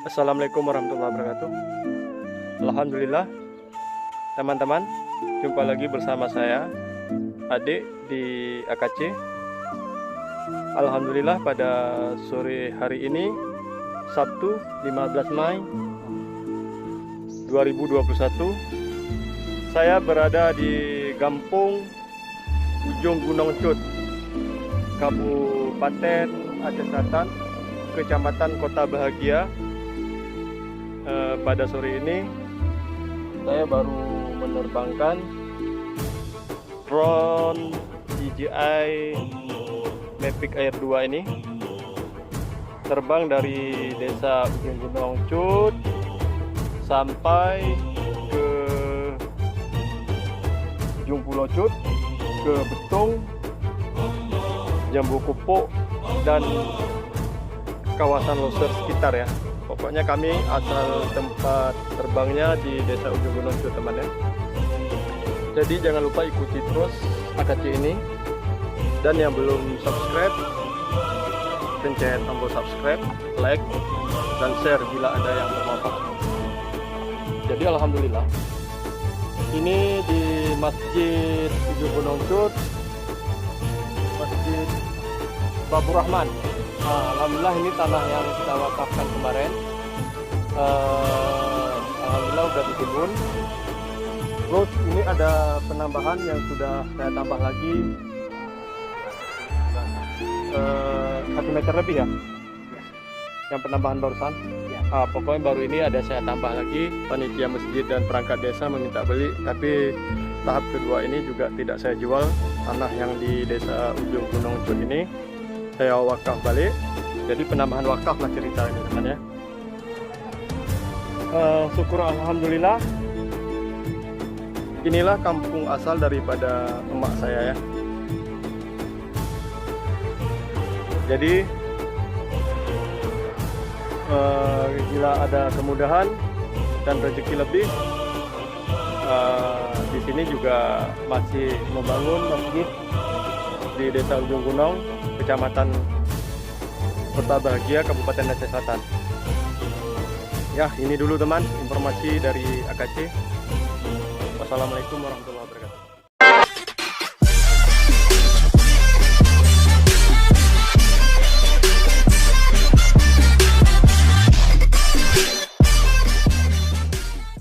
Assalamualaikum warahmatullahi wabarakatuh. Alhamdulillah, teman-teman, jumpa lagi bersama saya, Adik di AKC. Alhamdulillah, pada sore hari ini, Sabtu 15 Mei 2021, saya berada di Gampung Ujung Gunung Cut, Kabupaten Aceh Selatan, Kecamatan Kota Bahagia. Pada sore ini saya baru menerbangkan drone DJI Mavic Air 2 ini, terbang dari desa Ujung Gunung Cut sampai ke Ujung Pulau Cut, ke Betung, Jambu Kupuk, dan kawasan loser sekitar ya. Pokoknya kami asal tempat terbangnya di desa Ujung Gunung Cut, teman ya. Jadi jangan lupa ikuti terus AKC ini, dan yang belum subscribe pencet tombol subscribe, like, dan share bila ada yang bermanfaat. Jadi alhamdulillah, ini di Masjid Ujung Gunung Cut, Masjid Babur Rahman. Alhamdulillah, ini tanah yang kita wakafkan kemarin. Alhamdulillah udah dikebun. Terus ini ada penambahan yang sudah saya tambah lagi 1 meter lebih ya, yang penambahan barusan. Pokoknya baru ini ada saya tambah lagi. Panitia masjid dan perangkat desa meminta beli, tapi tahap kedua ini juga tidak saya jual. Tanah yang di desa Ujung Gunung Cut ini saya wakaf balik. Jadi penambahan wakaf lah cerita ini, teman ya. Syukur alhamdulillah, inilah kampung asal daripada emak saya ya. Jadi bila ada kemudahan dan rezeki lebih, di sini juga masih membangun masjid di desa Ujung Gunung, Kecamatan Kota Bahagia, Kabupaten Aceh Selatan. Ya, ini dulu teman, informasi dari AKC. Wassalamualaikum warahmatullahi wabarakatuh.